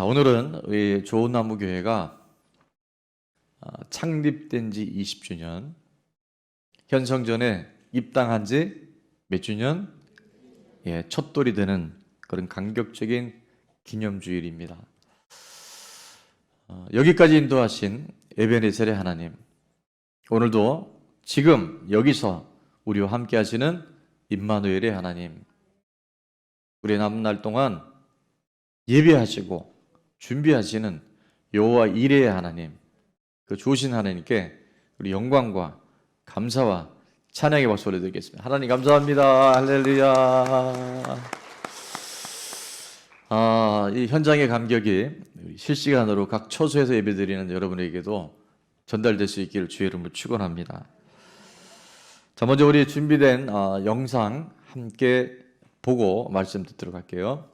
자, 오늘은 우리 좋은 나무 교회가 창립된 지 20주년, 현성전에 입당한 지 몇 주년? 첫돌이 되는 그런 감격적인 기념주일입니다. 여기까지 인도하신 에베네셀의 하나님, 오늘도 지금 여기서 우리와 함께 하시는 임마누엘의 하나님, 우리 남은 날 동안 예배하시고 준비하시는 여호와 이레의 하나님, 그 좋으신 하나님께 우리 영광과 감사와 찬양의 박수를 드리겠습니다. 하나님 감사합니다. 할렐루야. 이 현장의 감격이 실시간으로 각 처소에서 예배드리는 여러분에게도 전달될 수 있기를 주의 이름으로 축원합니다. 자, 먼저 우리 준비된 영상 함께 보고 말씀 듣도록 할게요.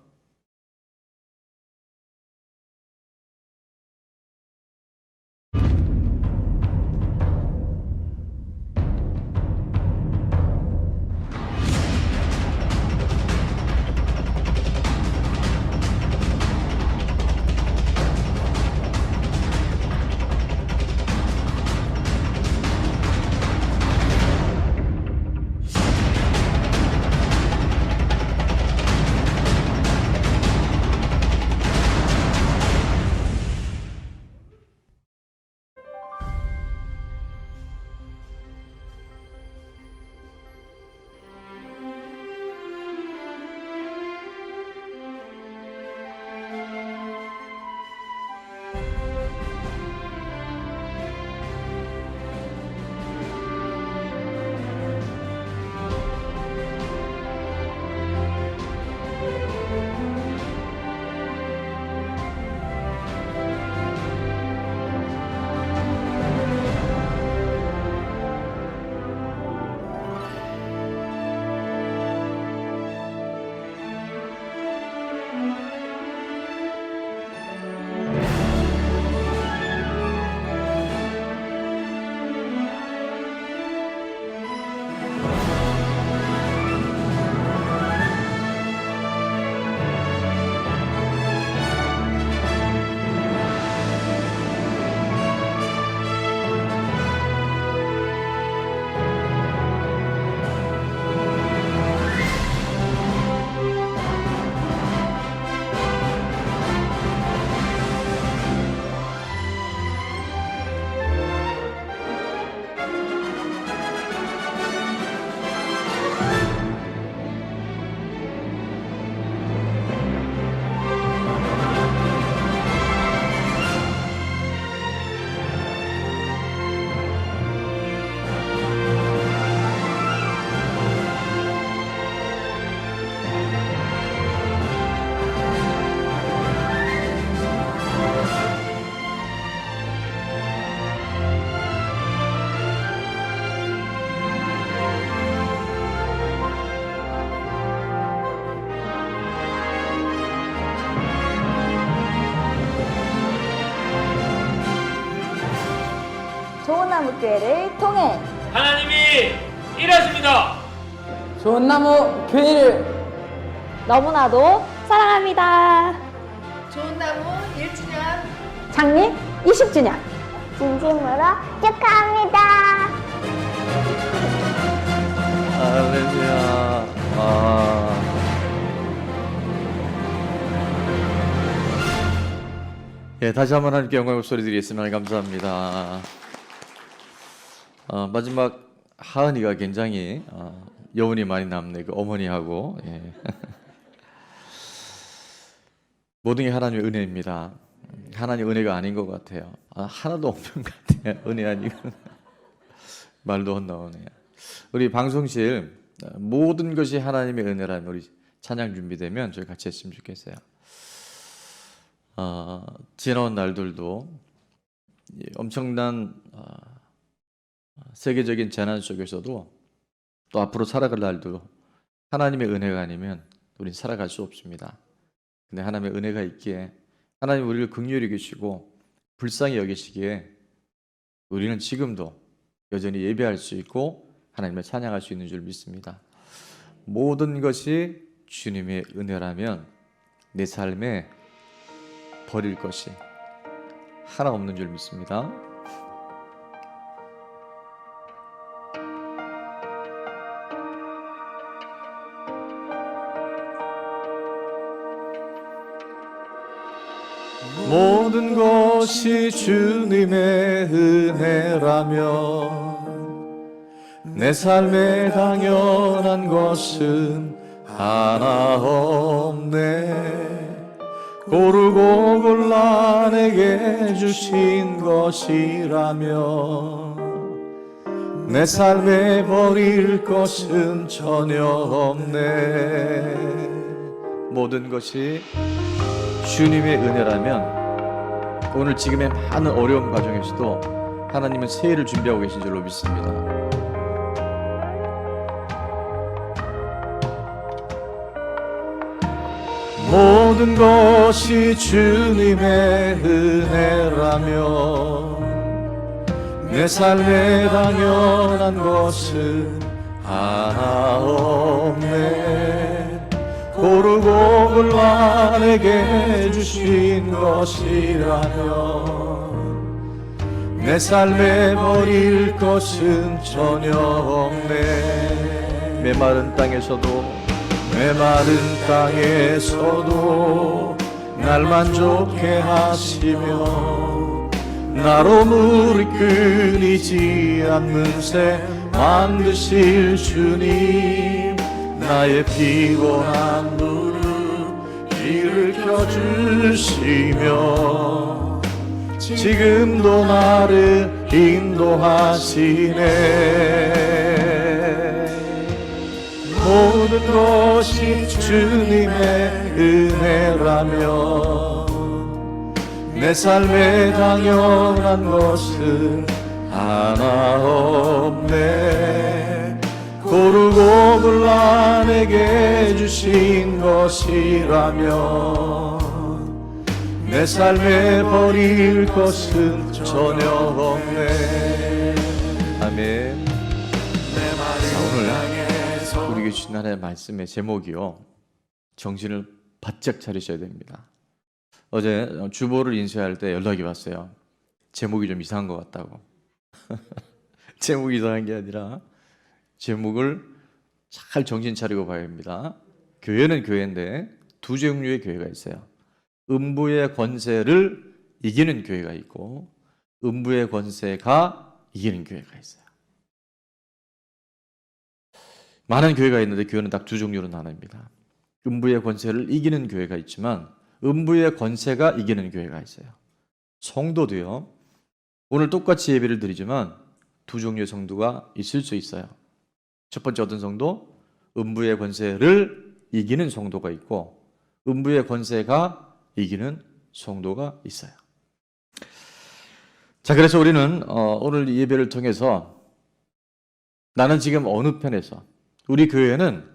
좋은 나무 교회를 통해 하나님이 일하십니다. 좋은 나무 교회를 너무나도 사랑합니다. 좋은 나무 1주년 창립 20주년 진심으로 축하합니다. 할렐루야. 다시 한번 하나님께 영광의 소리 드리겠습니다. 감사합니다. 마지막 하은이가 굉장히 여운이 많이 남네. 그 어머니하고. 모든 게 하나님의 은혜입니다. 하나님 은혜가 아닌 것 같아요. 하나도 없는 것 같아요. 은혜 아니고 말도 안 나오네요. 우리 방송실 모든 것이 하나님의 은혜라면 우리 찬양 준비되면 저희 같이 했으면 좋겠어요. 지나온 날들도 엄청난 세계적인 재난 속에서도 또 앞으로 살아갈 날도 하나님의 은혜가 아니면 우리는 살아갈 수 없습니다. 근데 하나님의 은혜가 있기에 하나님 우리를 긍휼히 여기시고 불쌍히 여기시기에 우리는 지금도 여전히 예배할 수 있고 하나님을 찬양할 수 있는 줄 믿습니다. 모든 것이 주님의 은혜라면 내 삶에 버릴 것이 하나 없는 줄 믿습니다. 모든 것이 주님의 은혜라면 내 삶에 당연한 것은 하나 없네. 고르고 골라 내게 주신 것이라면 내 삶에 버릴 것은 전혀 없네. 모든 것이 주님의 은혜라면 오늘 지금의 많은 어려움 과정에서도 하나님은 새해를 준비하고 계신 줄로 믿습니다. 모든 것이 주님의 은혜라면 내 삶에 당연한 것은 하나 없네. 고르고 골라 내게 주신 것이라면 내 삶에 버릴 것은 전혀 없네. 메마른 땅에서도 날 만족해 하시며 나로 물이 끊이지 않는 새 만드실 주님, 나의 피곤한 무릎 일으켜 주시며 지금도 나를 인도하시네. 모든 것이 주님의 은혜라면 내 삶에 당연한 것은 하나 없네. 고르고 골라 내게 주신 것이라면 내 삶에 버릴 것은 전혀 없네. 아멘. 자, 오늘 우리에게 주신 하나님의 말씀의 제목이요, 정신을 바짝 차리셔야 됩니다. 어제 주보를 인쇄할 때 연락이 왔어요. 제목이 좀 이상한 것 같다고. 제목이 이상한 게 아니라 제목을 잘 정신 차리고 봐야 합니다. 교회는 교회인데 두 종류의 교회가 있어요. 음부의 권세를 이기는 교회가 있고 음부의 권세가 이기는 교회가 있어요. 많은 교회가 있는데 교회는 딱 두 종류로 나눕니다. 음부의 권세를 이기는 교회가 있지만 음부의 권세가 이기는 교회가 있어요. 성도도요, 오늘 똑같이 예배를 드리지만 두 종류의 성도가 있을 수 있어요. 첫 번째 어떤 성도? 음부의 권세를 이기는 성도가 있고 음부의 권세가 이기는 성도가 있어요. 자, 그래서 우리는 오늘 예배를 통해서 나는 지금 어느 편에서, 우리 교회는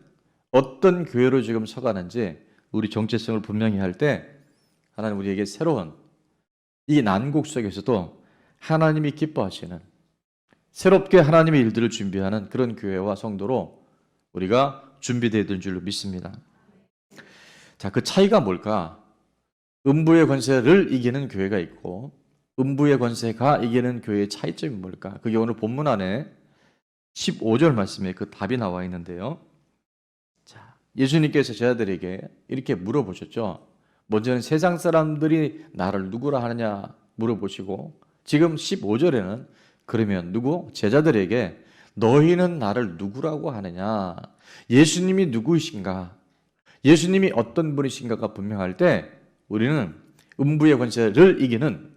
어떤 교회로 지금 서가는지 우리 정체성을 분명히 할 때 하나님 우리에게 새로운 이 난국 속에서도 하나님이 기뻐하시는, 새롭게 하나님의 일들을 준비하는 그런 교회와 성도로 우리가 준비되어 있는 줄로 믿습니다. 자, 그 차이가 뭘까? 음부의 권세를 이기는 교회가 있고 음부의 권세가 이기는 교회의 차이점이 뭘까? 그게 오늘 본문 안에 15절 말씀에 그 답이 나와 있는데요. 자, 예수님께서 제자들에게 이렇게 물어보셨죠. 먼저는 세상 사람들이 나를 누구라 하느냐 물어보시고 지금 15절에는 그러면 누구? 제자들에게 너희는 나를 누구라고 하느냐? 예수님이 누구이신가? 예수님이 어떤 분이신가가 분명할 때 우리는 음부의 권세를 이기는,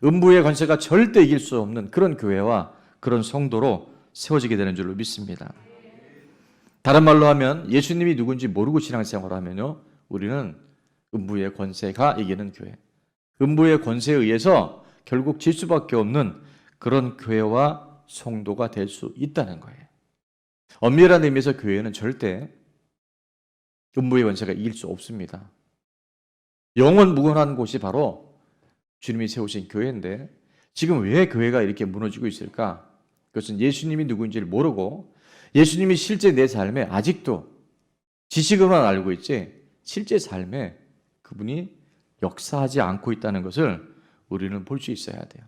음부의 권세가 절대 이길 수 없는 그런 교회와 그런 성도로 세워지게 되는 줄로 믿습니다. 다른 말로 하면 예수님이 누군지 모르고 신앙생활을 하면요, 우리는 음부의 권세가 이기는 교회, 음부의 권세에 의해서 결국 질 수밖에 없는 그런 교회와 성도가 될 수 있다는 거예요. 엄밀한 의미에서 교회는 절대 음부의 권세가 이길 수 없습니다. 영원 무건한 곳이 바로 주님이 세우신 교회인데 지금 왜 교회가 이렇게 무너지고 있을까? 그것은 예수님이 누구인지를 모르고 예수님이 실제 내 삶에 아직도 지식으로만 알고 있지 실제 삶에 그분이 역사하지 않고 있다는 것을 우리는 볼 수 있어야 돼요.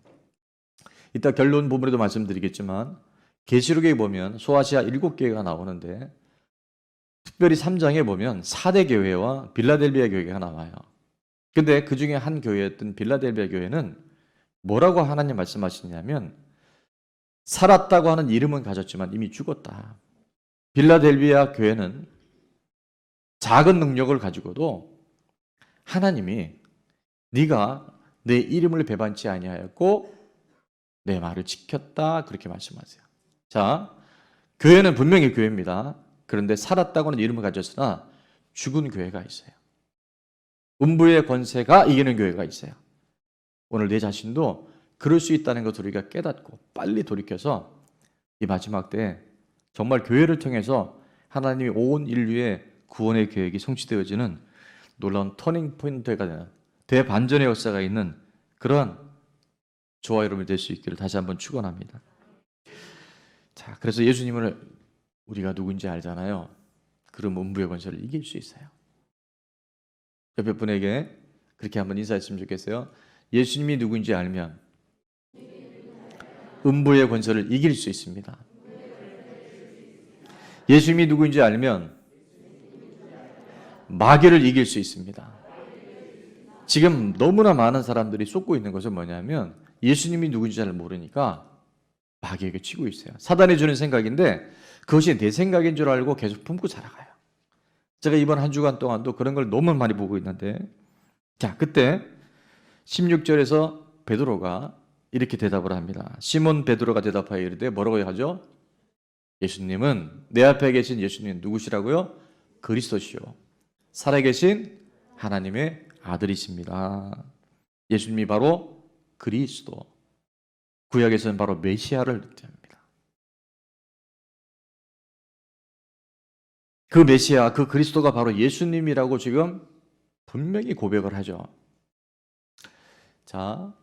이따 결론 부분에도 말씀드리겠지만 계시록에 보면 소아시아 7교회가 나오는데 특별히 3장에 보면 사대 교회와 빌라델비아 교회가 나와요. 근데 그 중에 한 교회였던 빌라델비아 교회는 뭐라고 하나님 말씀하시냐면 살았다고 하는 이름은 가졌지만 이미 죽었다. 빌라델비아 교회는 작은 능력을 가지고도 하나님이 네가 내 이름을 배반치 아니하였고 내 말을 지켰다 그렇게 말씀하세요. 자, 교회는 분명히 교회입니다. 그런데 살았다고는 이름을 가졌으나 죽은 교회가 있어요. 음부의 권세가 이기는 교회가 있어요. 오늘 내 자신도 그럴 수 있다는 것을 우리가 깨닫고 빨리 돌이켜서 이 마지막 때에 정말 교회를 통해서 하나님이 온 인류의 구원의 계획이 성취되어지는 놀라운 터닝 포인트가 되는 대반전의 역사가 있는 그런 저와 여러분이 될 수 있기를 다시 한번 축원합니다. 자, 그래서 예수님을 우리가 누군지 알잖아요. 그럼 음부의 권세를 이길 수 있어요. 옆에 분에게 그렇게 한번 인사했으면 좋겠어요. 예수님이 누군지 알면 음부의 권세를 이길 수 있습니다. 예수님이 누군지 알면 마귀를 이길 수 있습니다. 지금 너무나 많은 사람들이 쏟고 있는 것은 뭐냐면 예수님이 누군지 잘 모르니까 마귀에게 치고 있어요. 사단이 주는 생각인데 그것이 내 생각인 줄 알고 계속 품고 살아가요. 제가 이번 한 주간 동안도 그런 걸 너무 많이 보고 있는데, 자, 그때 16절에서 베드로가 이렇게 대답을 합니다. 시몬 베드로가 대답하여 이르되 뭐라고 하죠? 예수님은 내 앞에 계신 예수님 누구시라고요? 그리스도시요 살아계신 하나님의 아들이십니다. 예수님이 바로 그리스도, 구약에서는 바로 메시아를 뜻합니다. 그 메시아, 그 그리스도가 바로 예수님이라고 지금 분명히 고백을 하죠. 자,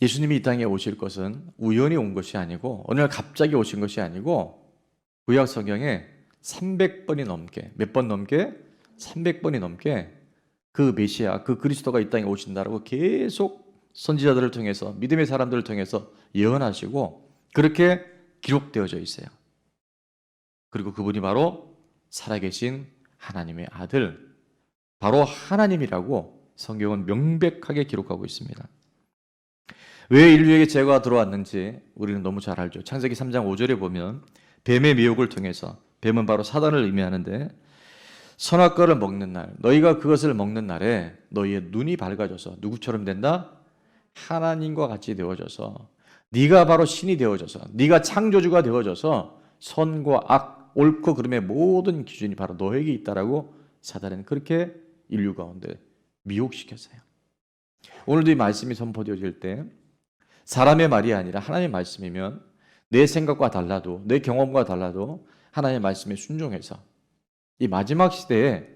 예수님이 이 땅에 오실 것은 우연히 온 것이 아니고 어느 날 갑자기 오신 것이 아니고 구약 성경에 300번이 넘게, 몇 번 넘게? 300번이 넘게 그 메시아, 그 그리스도가 이 땅에 오신다라고 계속 선지자들을 통해서, 믿음의 사람들을 통해서 예언하시고 그렇게 기록되어져 있어요. 그리고 그분이 바로 살아계신 하나님의 아들, 바로 하나님이라고 성경은 명백하게 기록하고 있습니다. 왜 인류에게 죄가 들어왔는지 우리는 너무 잘 알죠. 창세기 3장 5절에 보면 뱀의 미혹을 통해서, 뱀은 바로 사단을 의미하는데, 선악과를 먹는 날, 너희가 그것을 먹는 날에 너희의 눈이 밝아져서 누구처럼 된다? 하나님과 같이 되어져서 네가 바로 신이 되어져서, 네가 창조주가 되어져서 선과 악, 옳고 그름의 모든 기준이 바로 너에게 있다라고 사단은 그렇게 인류 가운데 미혹시켰어요. 오늘도 이 말씀이 선포되어질 때 사람의 말이 아니라 하나님의 말씀이면 내 생각과 달라도, 내 경험과 달라도 하나님의 말씀에 순종해서 이 마지막 시대에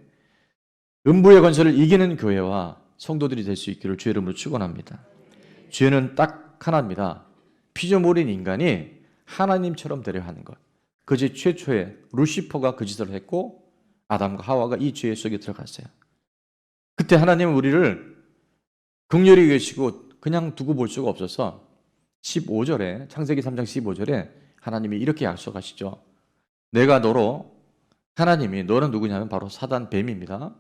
음부의 권세를 이기는 교회와 성도들이 될 수 있기를 주의 이름으로 축원합니다. 죄는 딱 하나입니다. 피조물인 인간이 하나님처럼 되려 하는 것. 그제 최초에 루시퍼가 그 짓을 했고 아담과 하와가 이 죄 속에 들어갔어요. 그때 하나님은 우리를 긍휼히 계시고 그냥 두고 볼 수가 없어서 15절에, 창세기 3장 15절에 하나님이 이렇게 약속하시죠. 내가 너로, 하나님이, 너는 누구냐면 바로 사단, 뱀입니다.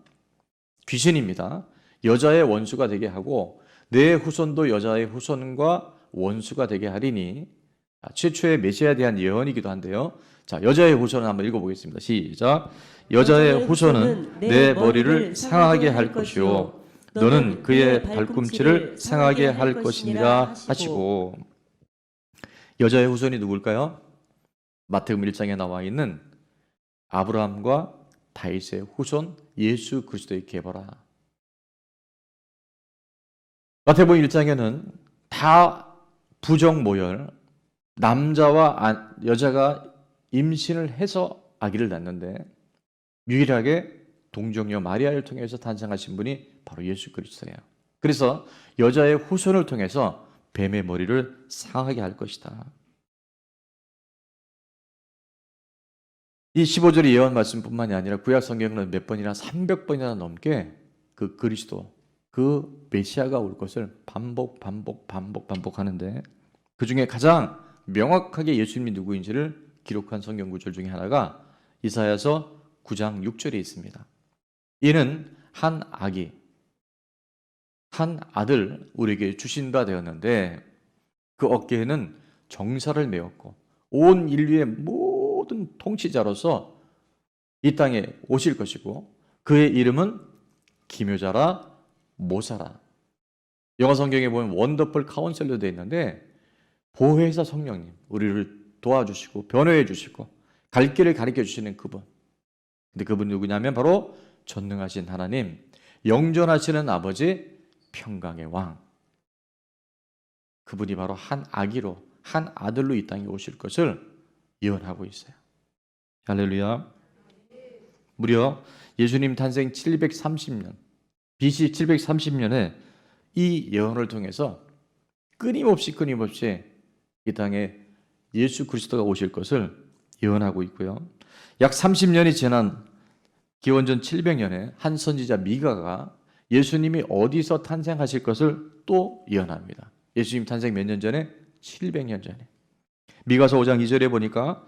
귀신입니다. 여자의 원수가 되게 하고 내 후손도 여자의 후손과 원수가 되게 하리니, 최초의 메시아에 대한 예언이기도 한데요. 자, 여자의 후손을 한번 읽어보겠습니다. 시작. 여자의 후손은 내 머리를 상하게 할 것이요 너는 그의 발꿈치를 상하게 할 것이니라 하시고, 여자의 후손이 누굴까요? 마태복음 1장에 나와 있는 아브라함과 다윗의 후손 예수 그리스도의 계보라. 마태복음 1장에는 다 부정 모열, 남자와 여자가 임신을 해서 아기를 낳는데 유일하게 동정녀 마리아를 통해서 탄생하신 분이 바로 예수 그리스도예요. 그래서 여자의 후손을 통해서 뱀의 머리를 상하게 할 것이다. 이 15절의 예언 말씀뿐만이 아니라 구약 성경은 몇 번이나 300번이나 넘게 그 그리스도, 그 메시아가 올 것을 반복하는데 그 중에 가장 명확하게 예수님이 누구인지를 기록한 성경 구절 중에 하나가 이사야서 9장 6절에 있습니다. 이는 한 아들 우리에게 주신 바 되었는데 그 어깨에는 정사를 메었고 온 인류의 모든 통치자로서 이 땅에 오실 것이고 그의 이름은 기묘자라 모사라. 영어 성경에 보면 원더풀 카운셀러 되어 있는데 보혜사 성령님, 우리를 도와주시고 변호해 주시고 갈 길을 가르쳐 주시는 그분. 근데 그분 누구냐면 바로 전능하신 하나님, 영존하시는 아버지, 평강의 왕. 그분이 바로 한 아들로 이 땅에 오실 것을 예언하고 있어요. 할렐루야. 무려 예수님 탄생 730년, BC 730년에 이 예언을 통해서 끊임없이 이 땅에 예수 그리스도가 오실 것을 예언하고 있고요. 약 30년이 지난 기원전 700년에 한 선지자 미가가 예수님이 어디서 탄생하실 것을 또 예언합니다. 예수님 탄생 몇 년 전에? 700년 전에. 미가서 5장 2절에 보니까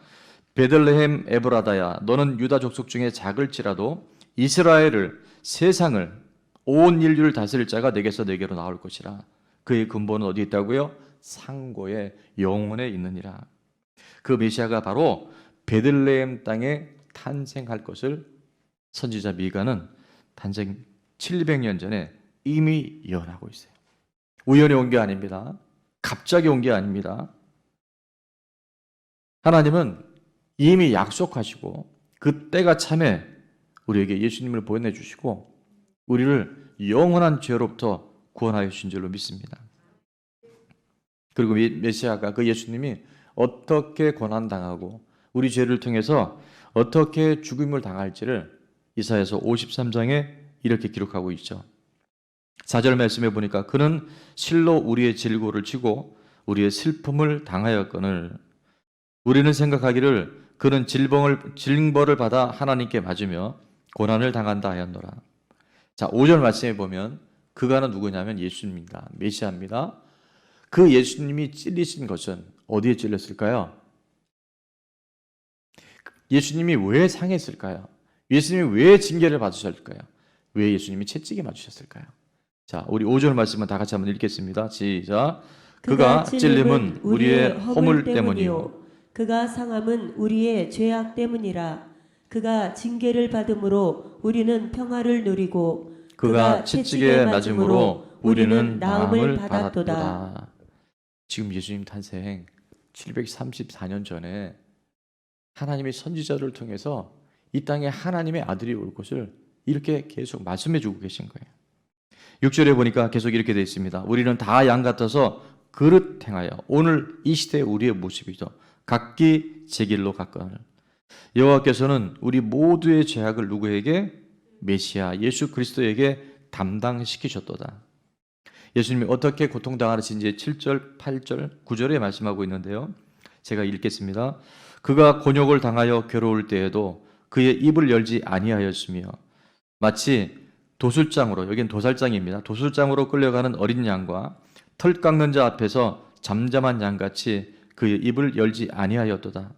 베들레헴 에브라다야 너는 유다 족속 중에 작을지라도 이스라엘을 세상을 온 인류를 다스릴 자가 내게서 내게로 나올 것이라. 그의 근본은 어디 있다고요? 상고의 영원에 있느니라. 그 메시아가 바로 베들레헴 땅에 탄생할 것을 선지자 미가는 탄생 700년 전에 이미 예언하고 있어요. 우연히 온 게 아닙니다. 갑자기 온 게 아닙니다. 하나님은 이미 약속하시고 그 때가 참에 우리에게 예수님을 보내주시고 우리를 영원한 죄로부터 구원하여 주신 줄로 믿습니다. 그리고 메시아가 그 예수님이 어떻게 고난당하고 우리 죄를 통해서 어떻게 죽임을 당할지를 이사야서 53장에 이렇게 기록하고 있죠. 4절 말씀에 보니까 그는 실로 우리의 질고를 지고 우리의 슬픔을 당하였거늘 우리는 생각하기를 그는 징벌을 받아 하나님께 맞으며 고난을 당한다 하였노라. 자, 5절 말씀에 보면 그가는 누구냐면 예수님입니다. 메시아입니다. 그 예수님이 찔리신 것은 어디에 찔렸을까요? 예수님이 왜 상했을까요? 예수님이 왜 징계를 받으셨을까요? 왜 예수님이 채찍에 맞으셨을까요? 자, 우리 5절 말씀은 다 같이 한번 읽겠습니다. 시작. 그가 찔림은 우리의 허물 때문이요 그가 상함은 우리의 죄악 때문이라. 그가 징계를 받음으로 우리는 평화를 누리고 그가 채찍에 맞음으로 우리는 나음을 받았도다. 지금 예수님 탄생 734년 전에 하나님의 선지자를 통해서 이 땅에 하나님의 아들이 올 것을 이렇게 계속 말씀해 주고 계신 거예요. 6절에 보니까 계속 이렇게 되어 있습니다. 우리는 다 양 같아서 그릇 행하여 오늘 이 시대의 우리의 모습이죠. 각기 제 길로 갔거늘 여호와께서는 우리 모두의 죄악을 누구에게? 메시아 예수 그리스도에게 담당시키셨도다. 예수님이 어떻게 고통당하신지 7절, 8절, 9절에 말씀하고 있는데요. 제가 읽겠습니다. 그가 곤욕을 당하여 괴로울 때에도 그의 입을 열지 아니하였으며 마치 도술장으로, 여긴 도살장입니다. 도술장으로 끌려가는 어린 양과 털 깎는 자 앞에서 잠잠한 양같이 그의 입을 열지 아니하였도다.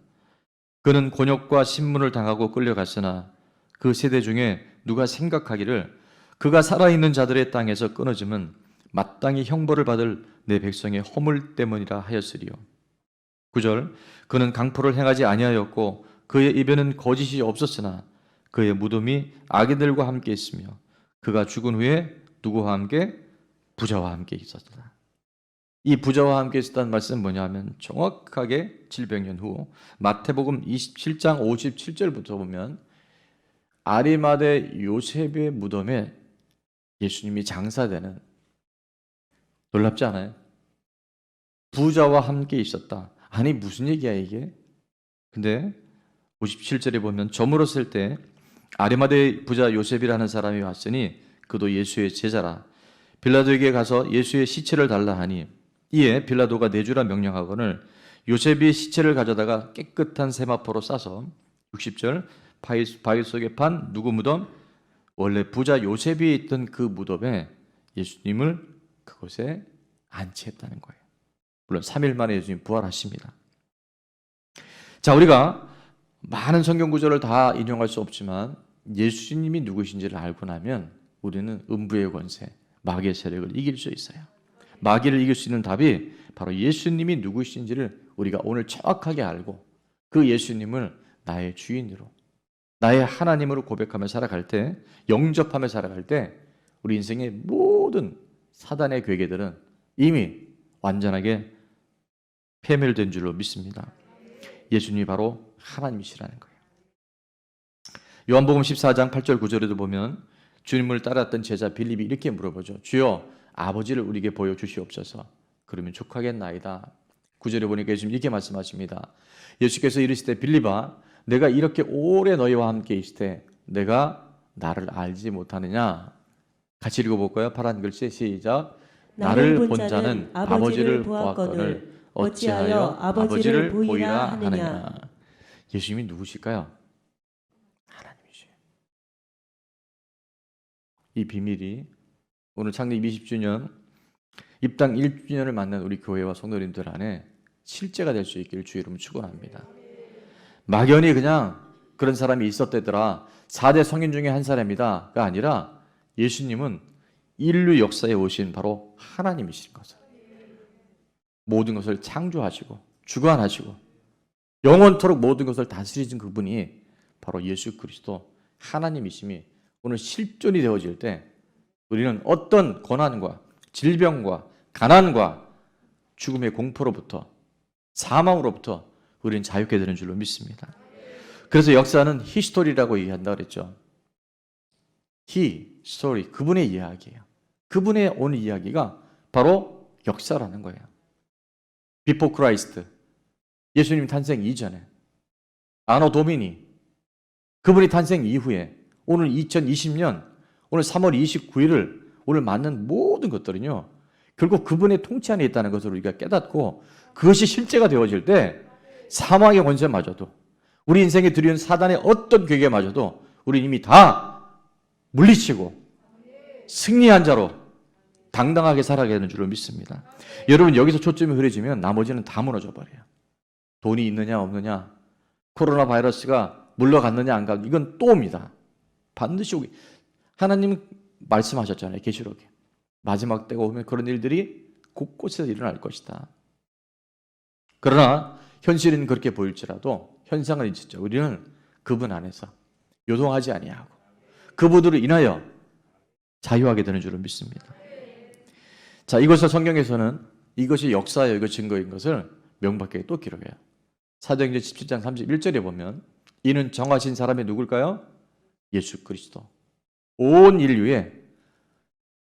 그는 곤욕과 신문을 당하고 끌려갔으나 그 세대 중에 누가 생각하기를 그가 살아있는 자들의 땅에서 끊어짐은 마땅히 형벌을 받을 내 백성의 허물 때문이라 하였으리요. 9절 그는 강포를 행하지 아니하였고 그의 입에는 거짓이 없었으나 그의 무덤이 악인들과 함께 있으며 그가 죽은 후에 누구와 함께? 부자와 함께 있었다. 이 부자와 함께 있었다는 말씀은 뭐냐면 정확하게 700년 후 마태복음 27장 57절부터 보면 아리마대 요셉의 무덤에 예수님이 장사되는, 놀랍지 않아요? 부자와 함께 있었다. 아니 무슨 얘기야 이게? 근데 57절에 보면 저물었을 때 아리마대 부자 요셉이라는 사람이 왔으니 그도 예수의 제자라. 빌라도에게 가서 예수의 시체를 달라 하니 이에 빌라도가 내주라 명령하거늘 요셉이 시체를 가져다가 깨끗한 세마포로 싸서 60절 바위 속에 판 누구 무덤? 원래 부자 요셉이 있던 그 무덤에 예수님을 그곳에 안치했다는 거예요. 물론 3일 만에 예수님 부활하십니다. 자, 우리가 많은 성경 구절을 다 인용할 수 없지만 예수님이 누구신지를 알고 나면 우리는 음부의 권세, 마귀의 세력을 이길 수 있어요. 마귀를 이길 수 있는 답이 바로 예수님이 누구신지를 우리가 오늘 정확하게 알고 그 예수님을 나의 주인으로, 나의 하나님으로 고백하며 살아갈 때, 영접하며 살아갈 때 우리 인생의 모든 사단의 괴계들은 이미 완전하게 패멸된 줄로 믿습니다. 예수님이 바로 하나님이시라는 거예요. 요한복음 14장 8절 9절에도 보면 주님을 따랐던 제자 빌립이 이렇게 물어보죠. 주여, 아버지를 우리에게 보여주시옵소서. 그러면 족하겠나이다. 9절에 보니까 예수님 이렇게 말씀하십니다. 예수께서 이르시되 빌립아, 내가 이렇게 오래 너희와 함께 있을 때 내가 나를 알지 못하느냐? 같이 읽어볼까요? 파란 글씨 시작. 나를 본 자는 아버지를 보았거늘 어찌하여 아버지를 보이라 하느냐? 예수님이 누구실까요? 하나님이시에요. 이 비밀이 오늘 창립 20주년, 입당 1주년을 맞는 우리 교회와 성도님들 안에 실제가 될 수 있기를 주의 이름으로 축원합니다. 막연히 그냥 그런 사람이 있었대더라, 4대 성인 중에 한 사람이다가 아니라 예수님은 인류 역사에 오신 바로 하나님이신 것을, 모든 것을 창조하시고 주관하시고 영원토록 모든 것을 다스리신 그분이 바로 예수 그리스도 하나님이심이 오늘 실존이 되어질 때 우리는 어떤 고난과 질병과 가난과 죽음의 공포로부터, 사망으로부터 우리는 자유케 되는 줄로 믿습니다. 그래서 역사는 히스토리라고 얘기한다 그랬죠. 히스토리, 그분의 이야기예요. 그분의 오늘 이야기가 바로 역사라는 거예요. 비포 크라이스트, 예수님 탄생 이전에, 아노 도미니, 그분이 탄생 이후에, 오늘 2020년 오늘 3월 29일을 오늘 맞는 모든 것들은요, 결국 그분의 통치 안에 있다는 것을 우리가 깨닫고 그것이 실제가 되어질 때 사망의 권세마저도, 우리 인생에 들이온 사단의 어떤 괴계마저도 우리 이미 다 물리치고 승리한 자로 당당하게 살아가야 되는 줄로 믿습니다. 여러분, 여기서 초점이 흐려지면 나머지는 다 무너져 버려요. 돈이 있느냐 없느냐, 코로나 바이러스가 물러갔느냐 안 갔느냐, 이건 또 옵니다. 반드시 오기. 하나님은 말씀하셨잖아요. 계시록에. 마지막 때가 오면 그런 일들이 곳곳에서 일어날 것이다. 그러나 현실은 그렇게 보일지라도 현상을 잊죠. 우리는 그분 안에서 요동하지 아니하고 그분으로 인하여 자유하게 되는 줄을 믿습니다. 자, 이것을 성경에서는 이것이 역사예요, 이거 증거인 것을 명백하게 또 기록해요. 사도행전 17장 31절에 보면 이는 정하신 사람이 누굴까요? 예수 그리스도. 온 인류에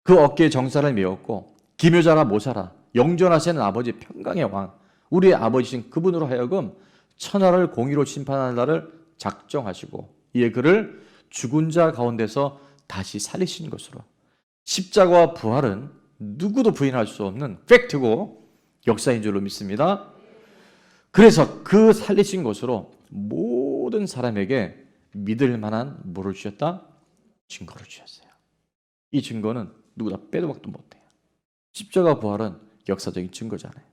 그 어깨에 정사를 메었고 기묘자라 모사라 영존하시는 아버지 평강의 왕, 우리의 아버지신 그분으로 하여금 천하를 공의로 심판하는 날을 작정하시고 이에 그를 죽은 자 가운데서 다시 살리신 것으로, 십자가와 부활은 누구도 부인할 수 없는 팩트고 역사인 줄로 믿습니다. 그래서 그 살리신 것으로 모든 사람에게 믿을 만한 뭐를 주셨다? 증거를 주셨어요. 이 증거는 누구나 빼도 박도 못해요. 십자가 부활은 역사적인 증거잖아요.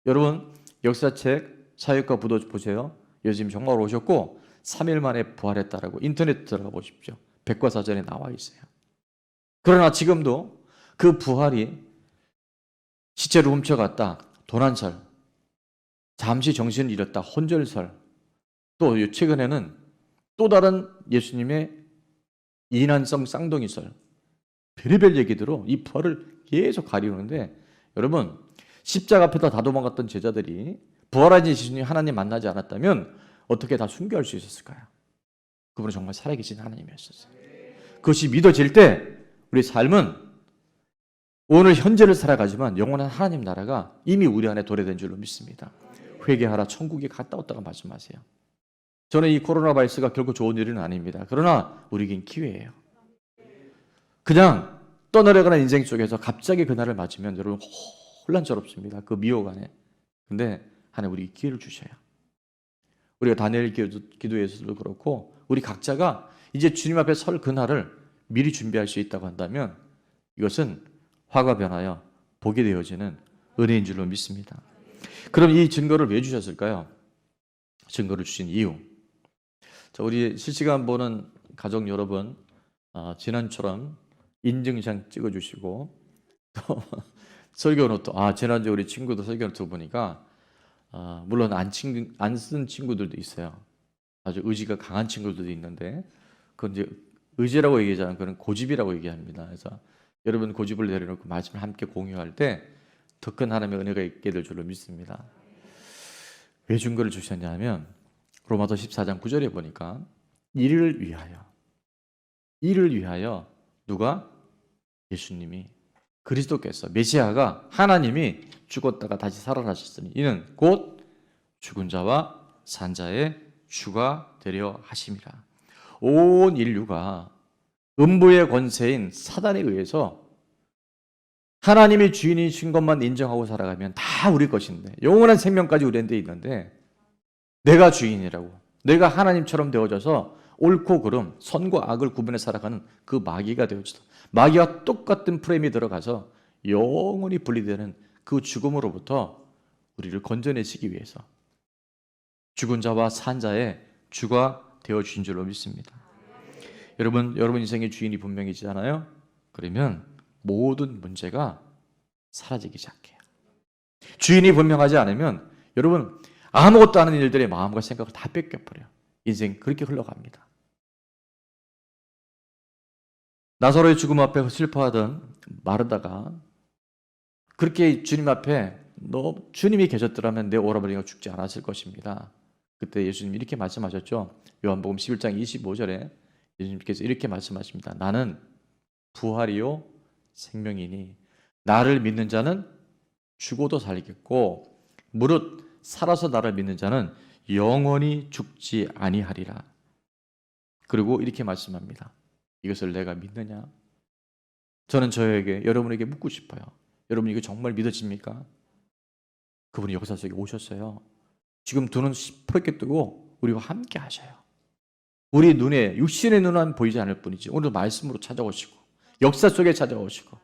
여러분, 역사책 사역과 부도 보세요. 예수님 정말 오셨고 3일 만에 부활했다라고 인터넷 들어가 보십시오. 백과사전에 나와 있어요. 그러나 지금도 그 부활이 시체를 훔쳐갔다, 도난설, 잠시 정신을 잃었다, 혼절설, 또 최근에는 또 다른 예수님의 이난성 쌍둥이설, 별의별 얘기들로 이 부활을 계속 가리우는데, 여러분, 십자가 앞에다 다 도망갔던 제자들이 부활하신 예수님 하나님 만나지 않았다면 어떻게 다 순교할 수 있었을까요? 그분은 정말 살아계신 하나님이었어요. 그것이 믿어질 때 우리 삶은 오늘 현재를 살아가지만 영원한 하나님 나라가 이미 우리 안에 도래된 줄로 믿습니다. 회개하라, 천국에 갔다 왔다가 말씀하세요. 저는 이 코로나 바이러스가 결코 좋은 일은 아닙니다. 그러나 우리에겐 기회예요. 그냥 떠나려가는 인생 속에서 갑자기 그날을 맞으면 여러분 혼란스럽습니다. 그 미혹 안에. 근데 하나님 우리 기회를 주셔요. 우리가 다니엘 기도에서도 그렇고 우리 각자가 이제 주님 앞에 설 그날을 미리 준비할 수 있다고 한다면 이것은 화가 변하여 복이 되어지는 은혜인 줄로 믿습니다. 그럼 이 증거를 왜 주셨을까요? 증거를 주신 이유. 자, 우리 실시간 보는 가족 여러분, 지난주처럼 인증샷 찍어주시고 또 설교노트, 지난주 우리 친구들 설교노트 보니까 물론 안 쓴 친구들도 있어요. 아주 의지가 강한 친구들도 있는데 그건 이제 의지라고 얘기하지 않고 그건 고집이라고 얘기합니다. 그래서 여러분 고집을 내려놓고 말씀을 함께 공유할 때 더 큰 하나님의 은혜가 있게 될 줄로 믿습니다. 왜 증거를 주셨냐면 로마서 14장 9절에 보니까 이를 위하여 누가? 예수님이 그리스도께서 메시아가 하나님이 죽었다가 다시 살아나셨으니 이는 곧 죽은 자와 산 자의 주가 되려 하심이라. 온 인류가 음부의 권세인 사단에 의해서 하나님이 주인이신 것만 인정하고 살아가면 다 우리 것인데 영원한 생명까지 우리한테 있는데 내가 주인이라고 내가 하나님처럼 되어져서 옳고 그름, 선과 악을 구분해 살아가는 그 마귀가 되어져서 마귀와 똑같은 프레임이 들어가서 영원히 분리되는 그 죽음으로부터 우리를 건져내시기 위해서 죽은 자와 산 자의 주가 되어주신 줄로 믿습니다. 여러분 인생의 주인이 분명히잖아요. 그러면 모든 문제가 사라지기 시작해요. 주인이 분명하지 않으면 여러분 아무것도 아닌 일들의 마음과 생각을 다 뺏겨버려요. 인생 그렇게 흘러갑니다. 나사로의 죽음 앞에 슬퍼하던 마르다가 그렇게 주님 앞에 주님이 계셨더라면 내 오라버니가 죽지 않았을 것입니다. 그때 예수님이 이렇게 말씀하셨죠. 요한복음 11장 25절에 예수님께서 이렇게 말씀하십니다. 나는 부활이요 생명이니 나를 믿는 자는 죽어도 살겠고 무릇 살아서 나를 믿는 자는 영원히 죽지 아니하리라. 그리고 이렇게 말씀합니다. 이것을 내가 믿느냐? 저는 여러분에게 묻고 싶어요. 여러분 이거 정말 믿어집니까? 그분이 역사 속에 오셨어요. 지금 두 눈 시퍼렇게 뜨고 우리와 함께 하셔요. 우리 눈에 육신의 눈은 보이지 않을 뿐이지 오늘 말씀으로 찾아오시고 역사 속에 찾아오시고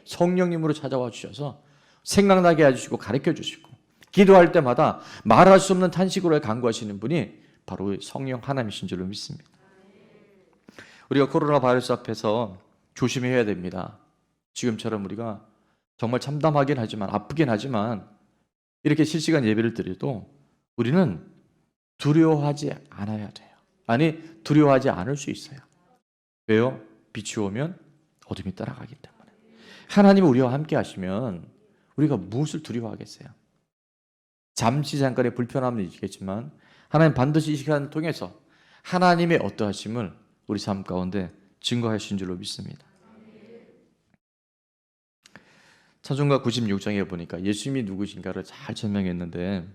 성령님으로 찾아와 주셔서 생각나게 해주시고 가르쳐 주시고 기도할 때마다 말할 수 없는 탄식으로 간구하시는 분이 바로 성령 하나님이신 줄로 믿습니다. 우리가 코로나 바이러스 앞에서 조심해야 됩니다. 지금처럼 우리가 정말 참담하긴 하지만 아프긴 하지만 이렇게 실시간 예배를 드려도 우리는 두려워하지 않아야 돼요. 아니 두려워하지 않을 수 있어요. 왜요? 빛이 오면 어둠이 따라가기 때문에. 하나님이 우리와 함께 하시면 우리가 무엇을 두려워하겠어요? 잠시 잠깐의 불편함은 있겠지만 하나님 반드시 이 시간을 통해서 하나님의 어떠하심을 우리 삶 가운데 증거하신 줄로 믿습니다. 찬송가 96장에 보니까 예수님이 누구신가를 잘 설명했는데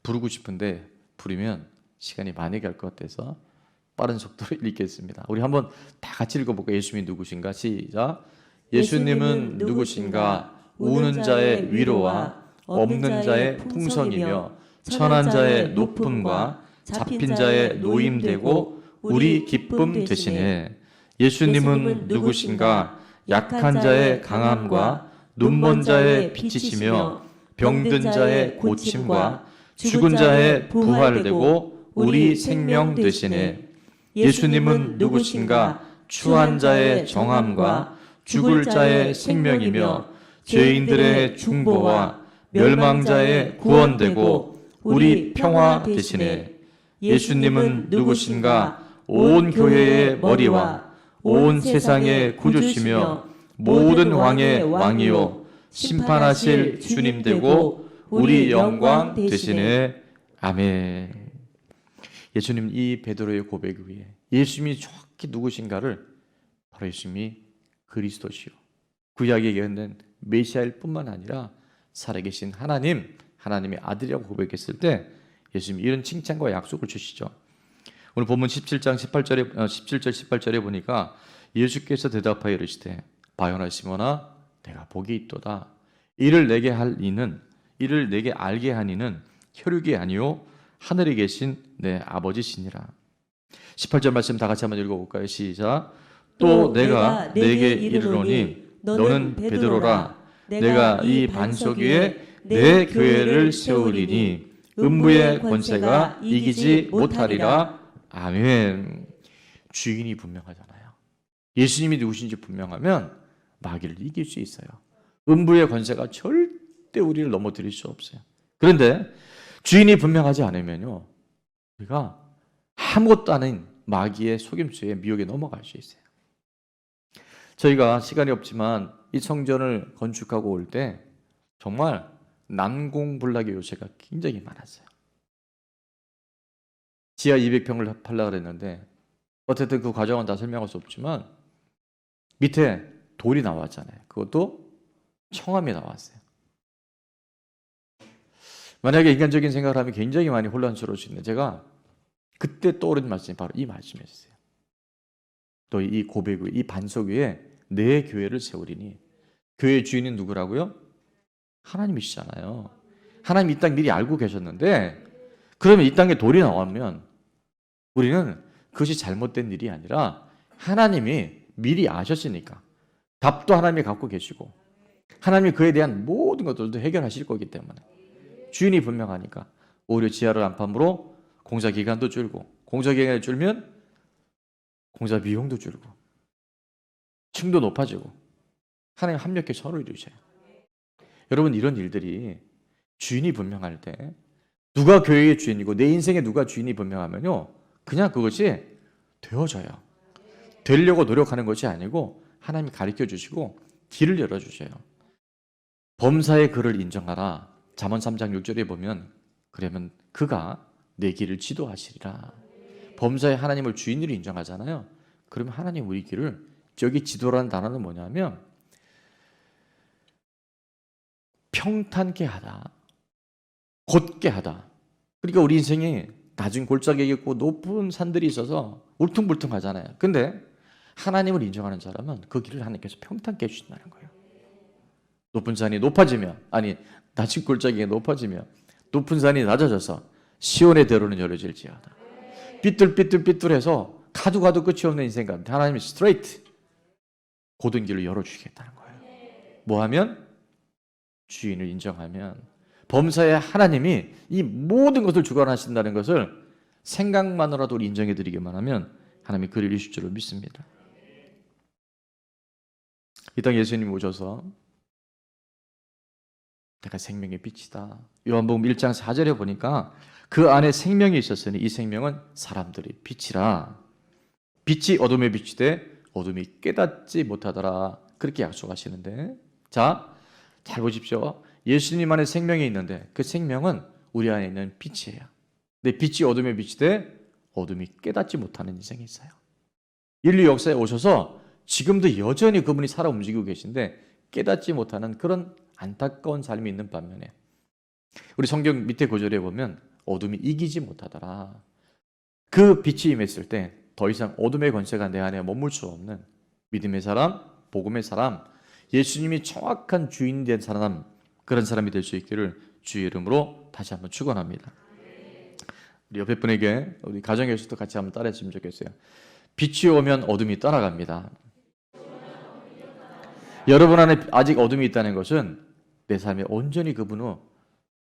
부르고 싶은데 부르면 시간이 많이 갈 것 같아서 빠른 속도로 읽겠습니다. 우리 한번 다 같이 읽어볼까요? 예수님이 누구신가? 시작. 예수님은 누구신가? 우는 자의 위로와 없는 자의 풍성이며 천한 자의 높음과 잡힌 자의 노임되고 우리 기쁨 되시네. 예수님은 누구신가? 약한 자의 강함과 눈먼 자의 빛이시며 병든 자의 고침과 죽은 자의 부활되고 우리 생명 되시네. 예수님은 누구신가? 추한 자의 정함과 죽을 자의 생명이며 죄인들의 중보와 멸망자의 구원되고 우리 평화 되시네. 예수님은 누구신가? 온 교회의 머리와 온 세상의 구주시며 모든 왕의 왕이요 심판하실 주님 되고 우리 영광 되시네. 아멘. 예수님 이 베드로의 고백 위에 예수님이 정확히 누구신가를 바로 예수님이 그리스도시요 구약에 예언된 메시아일 뿐만 아니라 살아계신 하나님의 아들이라고 고백했을 때 예수님이 이런 칭찬과 약속을 주시죠. 오늘 본문 17장 17절 18절에 보니까 예수께서 대답하여 이르시되 바요나 시몬아 내가 복이 있도다. 이를 내게 알게 한 이는 혈육이 아니요 하늘에 계신 내 아버지시니라. 18절 말씀 다 같이 한번 읽어볼까요? 시작. 또 내가 내게 이르노니 너는 베드로라. 내가 이 반석 위에 내 교회를 세우리니 음부의 권세가 이기지 못하리라. 아멘. 주인이 분명하잖아요. 예수님이 누구신지 분명하면 마귀를 이길 수 있어요. 음부의 권세가 절대 우리를 넘어뜨릴 수 없어요. 그런데 주인이 분명하지 않으면요, 우리가 아무것도 아닌 마귀의 속임수에 미혹에 넘어갈 수 있어요. 저희가 시간이 없지만 이 성전을 건축하고 올 때 정말 난공불락의 요새가 굉장히 많았어요. 지하 200평을 팔려고 그랬는데 어쨌든 그 과정은 다 설명할 수 없지만 밑에 돌이 나왔잖아요. 그것도 청암이 나왔어요. 만약에 인간적인 생각을 하면 굉장히 많이 혼란스러울 수 있는데 제가 그때 떠오른 말씀이 바로 이 말씀이었어요. 또 이 고백 위에, 이 반석 위에 내 교회를 세우리니. 교회의 주인은 누구라고요? 하나님이시잖아요. 하나님 이 땅 미리 알고 계셨는데 그러면 이 땅에 돌이 나오면 우리는 그것이 잘못된 일이 아니라 하나님이 미리 아셨으니까 답도 하나님이 갖고 계시고 하나님이 그에 대한 모든 것들도 해결하실 거기 때문에 주인이 분명하니까 오히려 지하를 안팎으로 공사 기간도 줄고 공사 기간이 줄면 공사 비용도 줄고 층도 높아지고 하나님 합력해 서로 이루셔요. 여러분 이런 일들이 주인이 분명할 때 누가 교회의 주인이고 내 인생에 누가 주인이 분명하면요 그냥 그것이 되어져요. 되려고 노력하는 것이 아니고 하나님이 가르쳐 주시고 길을 열어주셔요. 범사의 그를 인정하라. 잠언 3장 6절에 보면 그러면 그가 내 길을 지도하시리라. 범사의 하나님을 주인으로 인정하잖아요. 그러면 하나님 우리 길을 여기 지도라는 단어는 뭐냐면 평탄케 하다. 곧게 하다. 그러니까 우리 인생이 낮은 골짜기에 있고 높은 산들이 있어서 울퉁불퉁하잖아요. 근데 하나님을 인정하는 사람은 그 길을 하나님께서 평탄케 해주신다는 거예요. 높은 산이 높아지면 낮은 골짜기가 높아지면 높은 산이 낮아져서 시온의 대로는 열어질지어다. 삐뚤삐뚤삐뚤해서 가도 끝이 없는 인생 같은데 하나님이 스트레이트 고든 길을 열어주시겠다는 거예요. 뭐하면? 주인을 인정하면 범사의 하나님이 이 모든 것을 주관하신다는 것을 생각만으로도 인정해드리기만 하면 하나님이 그를 이루실 줄로 믿습니다. 이 땅 예수님이 오셔서 내가 생명의 빛이다. 요한복음 1장 4절에 보니까 그 안에 생명이 있었으니 이 생명은 사람들의 빛이라. 빛이 어둠에 비추되 어둠이 깨닫지 못하더라. 그렇게 약속하시는데 자, 잘 보십시오. 예수님 안에 생명이 있는데 그 생명은 우리 안에 있는 빛이에요. 근데 빛이 어둠에 비추되 어둠이 깨닫지 못하는 인생이 있어요. 인류 역사에 오셔서 지금도 여전히 그분이 살아 움직이고 계신데 깨닫지 못하는 그런 안타까운 삶이 있는 반면에 우리 성경 밑에 구절에 보면 어둠이 이기지 못하더라. 그 빛이 임했을 때 더 이상 어둠의 권세가 내 안에 머물 수 없는 믿음의 사람, 복음의 사람, 예수님이 정확한 주인 된 사람, 그런 사람이 될 수 있기를 주의 이름으로 다시 한번 축원합니다. 우리 옆에 분에게 우리 가정에서도 같이 한번 따라했으면 좋겠어요. 빛이 오면 어둠이 떠나갑니다. 여러분 안에 아직 어둠이 있다는 것은 내 삶에 온전히 그분의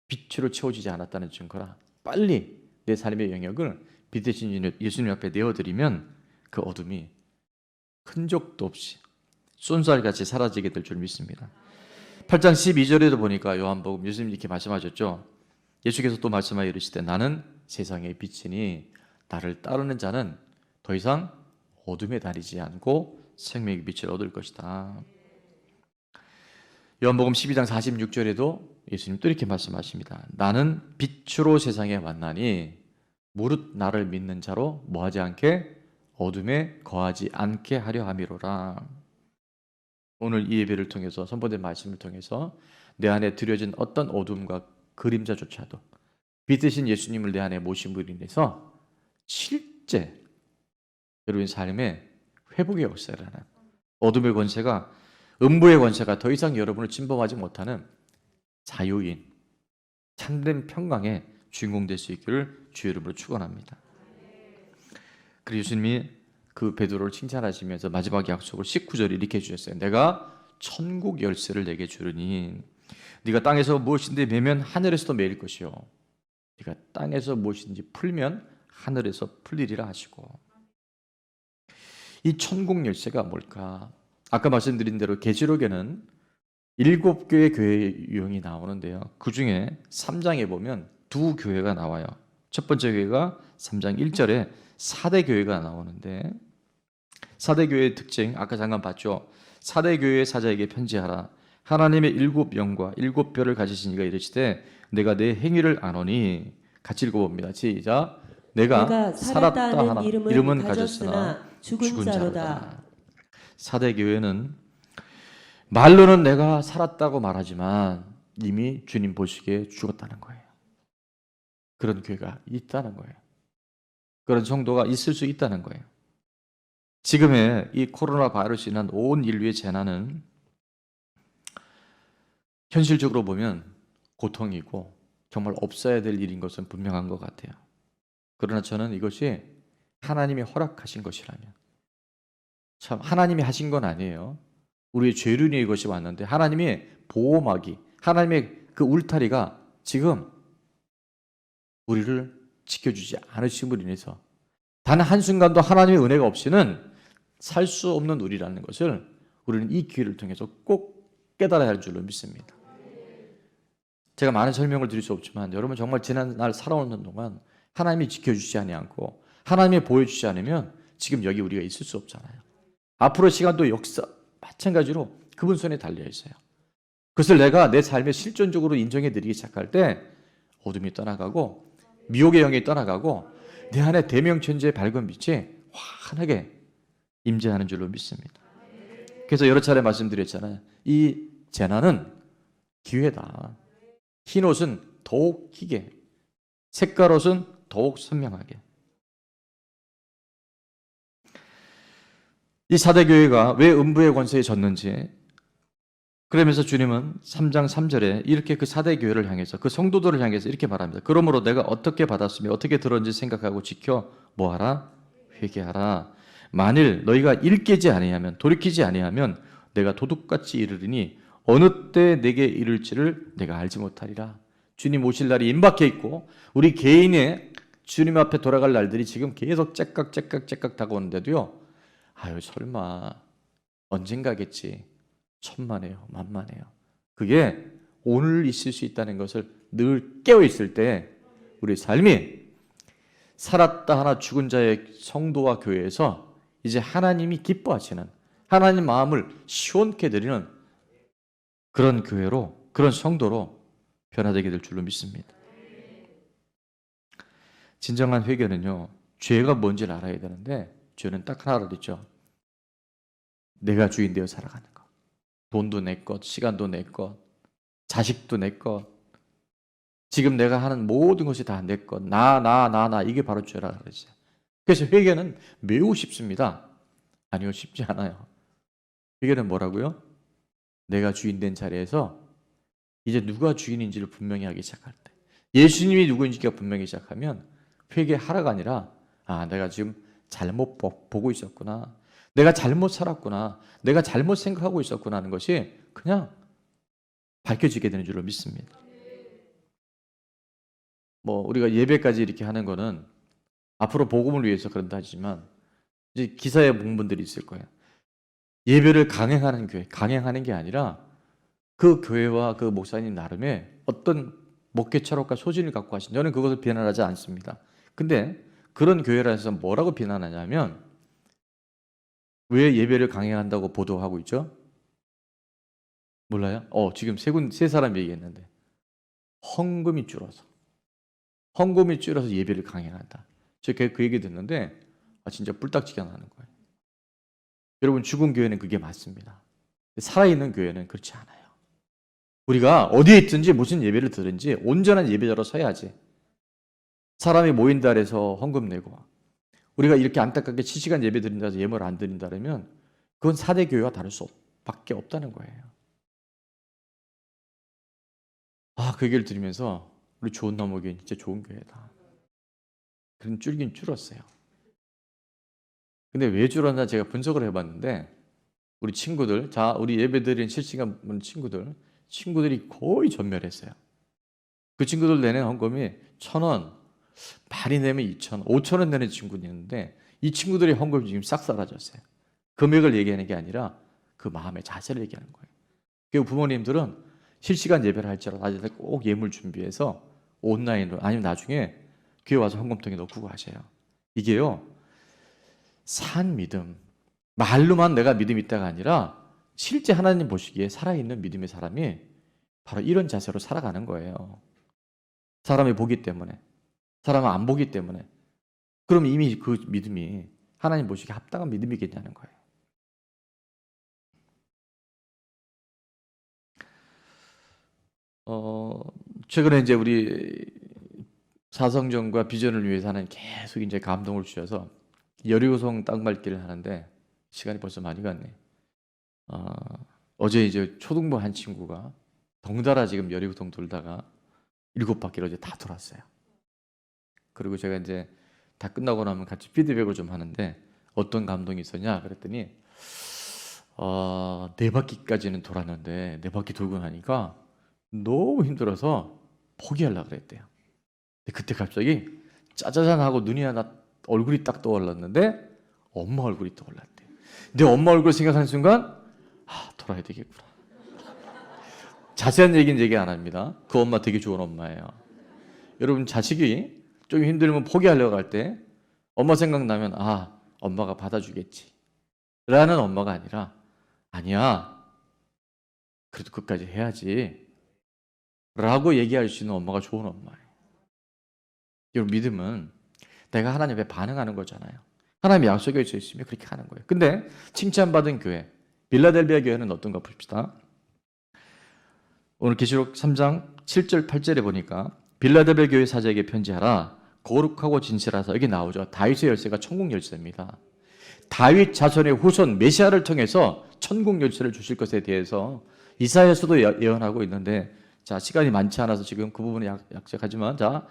빛으로 채워지지 않았다는 증거라. 빨리 내 삶의 영역을 빛 대신 예수님 앞에 내어드리면 그 어둠이 흔적도 없이 쏜살같이 사라지게 될 줄 믿습니다. 8장 12절에도 보니까 요한복음 예수님 이렇게 말씀하셨죠. 예수께서 또 말씀하여 이르시되 나는 세상의 빛이니 나를 따르는 자는 더 이상 어둠에 다니지 않고 생명의 빛을 얻을 것이다. 요한복음 12장 46절에도 예수님 또 이렇게 말씀하십니다. 나는 빛으로 세상에 왔나니 무릇 나를 믿는 자로 뭐하지 않게 어둠에 거하지 않게 하려 함이로라. 오늘 이 예배를 통해서 선포된 말씀을 통해서 내 안에 들여진 어떤 어둠과 그림자조차도 빛 대신 예수님을 내 안에 모심으로 인해서 실제 여러분 삶에 회복의 역사를 하는 어둠의 권세가 음부의 권세가 더 이상 여러분을 침범하지 못하는 자유인 참된 평강의 주인공 될 수 있기를 주의 이름으로 축원합니다. 그리고 예수님이 그 베드로를 칭찬하시면서 마지막 약속을 19절에 이렇게 해주셨어요. 내가 천국 열쇠를 내게 주르니 네가 땅에서 무엇인지 매면 하늘에서도 매일 것이요 네가 땅에서 무엇인지 풀면 하늘에서 풀리리라 하시고, 이 천국 열쇠가 뭘까? 아까 말씀드린 대로 계시록에는 7교회 교회 유형이 나오는데요. 그 중에 3장에 보면 두 교회가 나와요. 첫 번째 교회가 3장 1절에 사대 교회가 나오는데, 사대 교회의 특징 아까 잠깐 봤죠. 사대 교회의 사자에게 편지하라. 하나님의 7영과 7별을 가지신 이가 이르시되 내가 내 행위를 아노니. 같이 읽어봅니다. 시작. 내가 살았다 하나 이름은 가졌으나 죽은 자로다. 사대 교회는 말로는 내가 살았다고 말하지만 이미 주님 보시기에 죽었다는 거예요. 그런 교회가 있다는 거예요. 그런 성도가 있을 수 있다는 거예요. 지금의 이 코로나 바이러스로 인한 온 인류의 재난은 현실적으로 보면 고통이고 정말 없어야 될 일인 것은 분명한 것 같아요. 그러나 저는 이것이 하나님이 허락하신 것이라면, 참 하나님이 하신 건 아니에요. 우리의 죄로 인해 이것이 왔는데 하나님이 보호막이, 하나님의 그 울타리가 지금 우리를 지켜주지 않으심으로 인해서 단 한순간도 하나님의 은혜가 없이는 살 수 없는 우리라는 것을 우리는 이 기회를 통해서 꼭 깨달아야 할 줄로 믿습니다. 제가 많은 설명을 드릴 수 없지만 여러분 정말 지난날 살아오는 동안 하나님이 지켜주지 않고 하나님이 보여주지 않으면 지금 여기 우리가 있을 수 없잖아요. 앞으로 시간도 역사 마찬가지로 그분 손에 달려 있어요. 그것을 내가 내 삶에 실존적으로 인정해 드리기 시작할 때 어둠이 떠나가고 미혹의 영이 떠나가고 내 안에 대명천지의 밝은 빛이 환하게 임재하는 줄로 믿습니다. 그래서 여러 차례 말씀드렸잖아요. 이 재난은 기회다. 흰 옷은 더욱 희게, 색깔 옷은 더욱 선명하게. 이 사대교회가 왜 음부의 권세에 졌는지, 그러면서 주님은 3장 3절에 이렇게 그 사대교회를 향해서, 그 성도들을 향해서 이렇게 말합니다. 그러므로 내가 어떻게 받았으며 어떻게 들었는지 생각하고 지켜 뭐하라? 회개하라. 만일 너희가 일깨지 아니하면, 돌이키지 아니하면 내가 도둑같이 이르리니 어느 때 내게 이를지를 내가 알지 못하리라. 주님 오실 날이 임박해 있고 우리 개인의 주님 앞에 돌아갈 날들이 지금 계속 째깍 다가오는데도요, 아유 설마 언젠가겠지. 천만에요, 만만해요. 그게 오늘 있을 수 있다는 것을 늘 깨어 있을 때 우리 삶이 살았다 하나 죽은 자의 성도와 교회에서 이제 하나님이 기뻐하시는, 하나님 마음을 시원케 드리는 그런 교회로, 그런 성도로 변화되게 될 줄로 믿습니다. 진정한 회개는요, 죄가 뭔지를 알아야 되는데 죄는 딱 하나로 있죠. 내가 주인 되어 살아가는 것. 돈도 내 것, 시간도 내 것, 자식도 내 것, 지금 내가 하는 모든 것이 다 내 것, 나 이게 바로 죄라 그러죠. 그래서 회개는 매우 쉽습니다. 아니요, 쉽지 않아요. 회개는 뭐라고요? 내가 주인 된 자리에서 이제 누가 주인인지를 분명히 하기 시작할 때, 예수님이 누구인지가 분명히 시작하면 회개하라가 아니라, 아 내가 지금 잘못 보고 있었구나, 내가 잘못 살았구나, 내가 잘못 생각하고 있었구나 하는 것이 그냥 밝혀지게 되는 줄로 믿습니다. 뭐 우리가 예배까지 이렇게 하는 거는 앞으로 복음을 위해서 그런다 하지만 이제 기사에 본 분들이 있을 거예요. 예배를 강행하는 교회, 강행하는 게 아니라 그 교회와 그 목사님 나름의 어떤 목회 철학과 소신을 갖고 하신, 저는 그것을 비난하지 않습니다. 근데 그런 교회라 해서 뭐라고 비난하냐면, 왜 예배를 강행한다고 보도하고 있죠? 몰라요? 지금 세 사람 얘기했는데 헌금이 줄어서 예배를 강행한다. 제가 그 얘기 듣는데 진짜 뿔딱지가 나는 거예요. 여러분, 죽은 교회는 그게 맞습니다. 살아있는 교회는 그렇지 않아요. 우리가 어디에 있든지 무슨 예배를 들든지 온전한 예배자로 서야지. 사람이 모인다 해서 헌금 내고 우리가 이렇게 안타깝게 7시간 예배 드린다 해서 예물을 안 드린다 그러면 그건 사대 교회와 다를 수밖에 없다는 거예요. 그 얘기를 들으면서 우리 좋은 나무 교회 진짜 좋은 교회다. 그런 줄긴 줄었어요. 근데 왜 줄었나 제가 분석을 해봤는데 우리 친구들, 자 우리 예배드린 실시간 본 친구들이 거의 전멸했어요. 그 친구들 내는 헌금이 1,000원, 많이 내면 2,000원, 5,000원 내는 친구도 있는데 이 친구들의 헌금이 지금 싹 사라졌어요. 금액을 얘기하는 게 아니라 그 마음의 자세를 얘기하는 거예요. 그리고 부모님들은 실시간 예배를 할지라도 낮에 꼭 예물 준비해서 온라인으로 아니면 나중에 교회 와서 헌금통에 넣고 가셔요. 이게요, 산 믿음, 말로만 내가 믿음이 있다가 아니라 실제 하나님 보시기에 살아있는 믿음의 사람이 바로 이런 자세로 살아가는 거예요. 사람이 보기 때문에, 사람은 안 보기 때문에. 그럼 이미 그 믿음이 하나님 보시기에 합당한 믿음이겠냐는 거예요. 최근에 이제 우리 사성전과 비전을 위해서 하는 계속 이제 감동을 주셔서 여리고성 땅밟기를 하는데 시간이 벌써 많이 갔네. 어제 이제 초등부 한 친구가 덩달아 지금 여리고성 돌다가 7바퀴를 어제 다 돌았어요. 그리고 제가 이제 다 끝나고 나면 같이 피드백을 좀 하는데 어떤 감동이 있었냐 그랬더니 4바퀴까지는 돌았는데 4바퀴 돌고 나니까 너무 힘들어서 포기하려고 그랬대요. 근데 그때 갑자기 짜자잔 하고 눈이 하나 얼굴이 딱 떠올랐는데 엄마 얼굴이 떠올랐대요. 근데 엄마 얼굴 생각하는 순간 돌아야 되겠구나. 자세한 얘기는 얘기 안 합니다. 그 엄마 되게 좋은 엄마예요. 여러분 자식이 좀 힘들면 포기하려고 할 때 엄마 생각나면 엄마가 받아주겠지 라는 엄마가 아니라 아니야 그래도 끝까지 해야지 라고 얘기할 수 있는 엄마가 좋은 엄마예요. 여러분 믿음은 내가 하나님 앞에 반응하는 거잖아요. 하나님의 약속에 있으면 그렇게 하는 거예요. 근데 칭찬받은 교회 빌라델비아 교회는 어떤가 봅시다. 오늘 계시록 3장 7절 8절에 보니까 빌라델비아 교회 사자에게 편지하라. 거룩하고 진실하사 여기 나오죠. 다윗의 열쇠가 천국 열쇠입니다. 다윗 자손의 후손 메시아를 통해서 천국 열쇠를 주실 것에 대해서 이사야서도 예언하고 있는데 자 시간이 많지 않아서 지금 그 부분은 약속하지만 자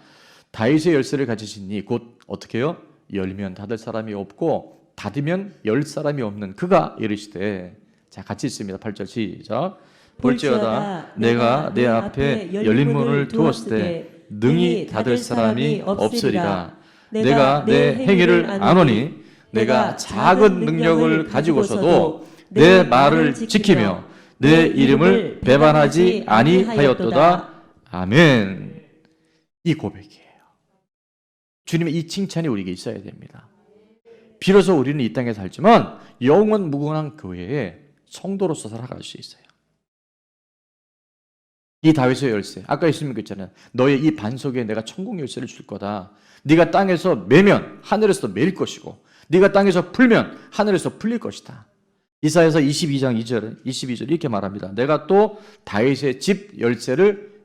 다윗의 열쇠를 가지시니 곧 어떻게 해요? 열면 닫을 사람이 없고 닫으면 열 사람이 없는 그가 이르시되 자 같이 있습니다. 8절 시작. 볼지어다 내가 내 앞에 열린 문을 두었을 때 능히 닫을 사람이 없으리라. 내가 내 행위를 아노니 내가 작은 능력을 가지고서도 내 말을 지키며 내 이름을 배반하지 아니하였도다. 아멘. 이 고백이에요. 주님의 이 칭찬이 우리에게 있어야 됩니다. 비로소 우리는 이 땅에 살지만 영원 무궁한 교회에 성도로서 살아갈 수 있어요. 이 다윗의 열쇠, 아까 예수님 그랬잖아요. 너의 이 반석에 내가 천국 열쇠를 줄 거다. 네가 땅에서 매면 하늘에서 매일 것이고 네가 땅에서 풀면 하늘에서 풀릴 것이다. 이사야서 22장 22절 이렇게 말합니다. 내가 또 다윗의 집 열쇠를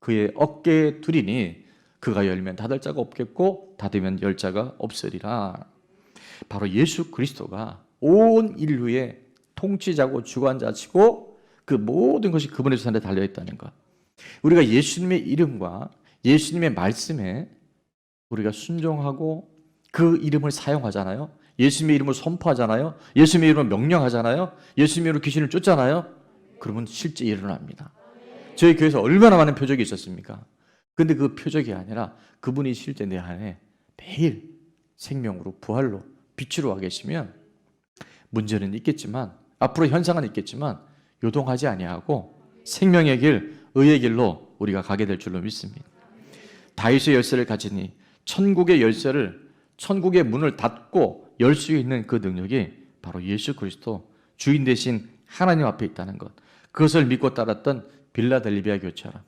그의 어깨에 두리니 그가 열면 닫을 자가 없겠고 닫으면 열 자가 없으리라. 바로 예수 그리스도가 온 인류의 통치자고 주관자시고 그 모든 것이 그분의 손에 달려있다는 것. 우리가 예수님의 이름과 예수님의 말씀에 우리가 순종하고 그 이름을 사용하잖아요. 예수님의 이름을 선포하잖아요. 예수님의 이름을 명령하잖아요. 예수님의 이름으로 귀신을 쫓잖아요. 그러면 실제 일어납니다. 저희 교회에서 얼마나 많은 표적이 있었습니까? 근데 그 표적이 아니라 그분이 실제 내 안에 매일 생명으로 부활로 빛으로 와 계시면 문제는 있겠지만 앞으로 현상은 있겠지만 요동하지 아니하고 생명의 길, 의의 길로 우리가 가게 될 줄로 믿습니다. 다윗의 열쇠를 가지니 천국의 열쇠를 천국의 문을 닫고 열 수 있는 그 능력이 바로 예수 그리스도 주인 되신 하나님 앞에 있다는 것. 그것을 믿고 따랐던 빌라델비아 교회처럼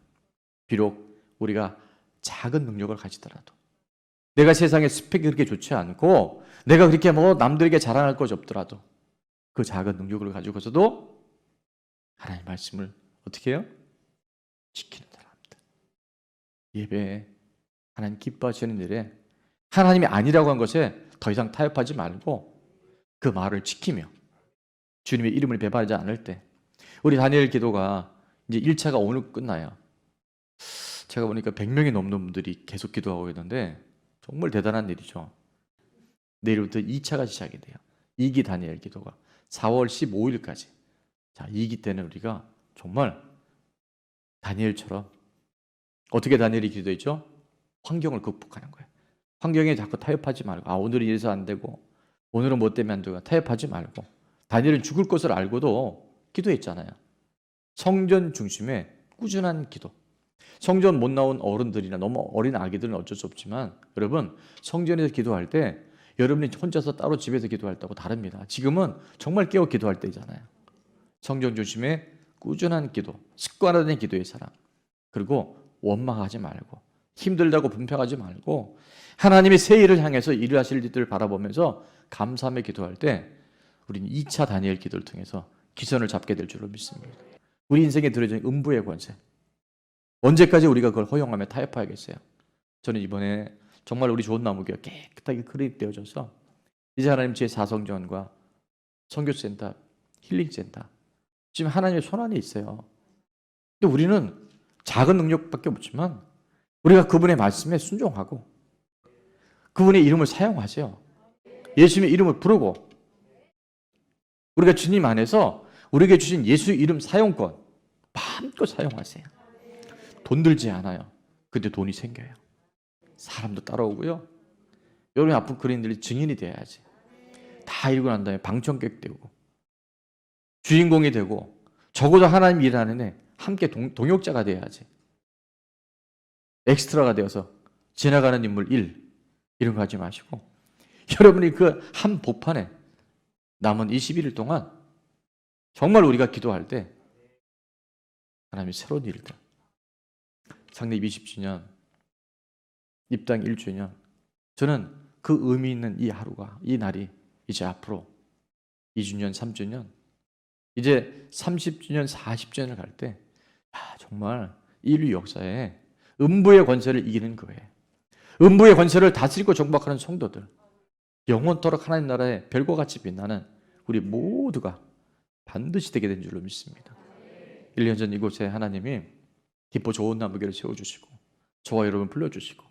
비록 우리가 작은 능력을 가지더라도 내가 세상에 스펙이 그렇게 좋지 않고 내가 그렇게 남들에게 자랑할 것이 없더라도 그 작은 능력을 가지고서도 하나님의 말씀을 어떻게 해요? 지키는 사람들. 예배에 하나님 기뻐하시는 일에 하나님이 아니라고 한 것에 더 이상 타협하지 말고 그 말을 지키며 주님의 이름을 배반하지 않을 때 우리 다니엘 기도가 이제 1차가 오늘 끝나요. 제가 보니까 100명이 넘는 분들이 계속 기도하고 있는데 정말 대단한 일이죠. 내일부터 2차가 시작이 돼요. 2기 다니엘 기도가 4월 15일까지. 자, 2기 때는 우리가 정말 다니엘처럼 어떻게 다니엘이 기도했죠? 환경을 극복하는 거예요. 환경에 자꾸 타협하지 말고 오늘은 이래서 안 되고 오늘은 뭐 때문에 안 되고 타협하지 말고 다니엘은 죽을 것을 알고도 기도했잖아요. 성전 중심의 꾸준한 기도. 성전 못 나온 어른들이나 너무 어린 아기들은 어쩔 수 없지만 여러분 성전에서 기도할 때 여러분이 혼자서 따로 집에서 기도할 때하고 다릅니다. 지금은 정말 깨어 기도할 때잖아요. 성전 중심의 꾸준한 기도, 습관화된 기도의 사랑. 그리고 원망하지 말고 힘들다고 분평하지 말고 하나님의 새 일을 향해서 일을 하실 일들을 바라보면서 감사하며 기도할 때 우리는 2차 다니엘 기도를 통해서 기선을 잡게 될 줄로 믿습니다. 우리 인생에 들어진 음부의 권세. 언제까지 우리가 그걸 허용하며 타협해야겠어요? 저는 이번에 정말 우리 좋은 나무교회가 깨끗하게 크립되어져서 이제 하나님 제 사성전과 선교센터, 힐링센터 지금 하나님의 손안에 있어요. 근데 우리는 작은 능력밖에 없지만 우리가 그분의 말씀에 순종하고 그분의 이름을 사용하세요. 예수님의 이름을 부르고 우리가 주님 안에서 우리에게 주신 예수 이름 사용권 마음껏 사용하세요. 돈 들지 않아요. 근데 돈이 생겨요. 사람도 따라오고요. 여러분이 아픈 그린들이 증인이 돼야지. 다 읽고 난 다음에 방청객 되고 주인공이 되고 적어도 하나님 일하는 애 함께 동역자가 돼야지. 엑스트라가 되어서 지나가는 인물 1 이런 거 하지 마시고 여러분이 그 한 복판에 남은 21일 동안 정말 우리가 기도할 때 하나님이 새로운 일들 창립 20주년 입당 1주년 저는 그 의미 있는 이 하루가 이 날이 이제 앞으로 2주년 3주년 이제 30주년 40주년을 갈 때 정말 인류 역사에 음부의 권세를 이기는 거예요. 음부의 권세를 다스리고 정복하는 성도들 영원토록 하나님 나라에 별과 같이 빛나는 우리 모두가 반드시 되게 된 줄로 믿습니다. 1년 전 이곳에 하나님이 기뻐 좋은 나무교를 세워주시고 저와 여러분 불러주시고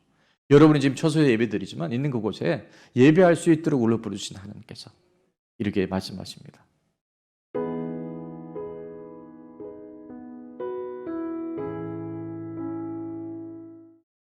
여러분이 지금 처소에 예배드리지만 있는 그곳에 예배할 수 있도록 울려 부르신 하나님께서 이렇게 말씀하십니다.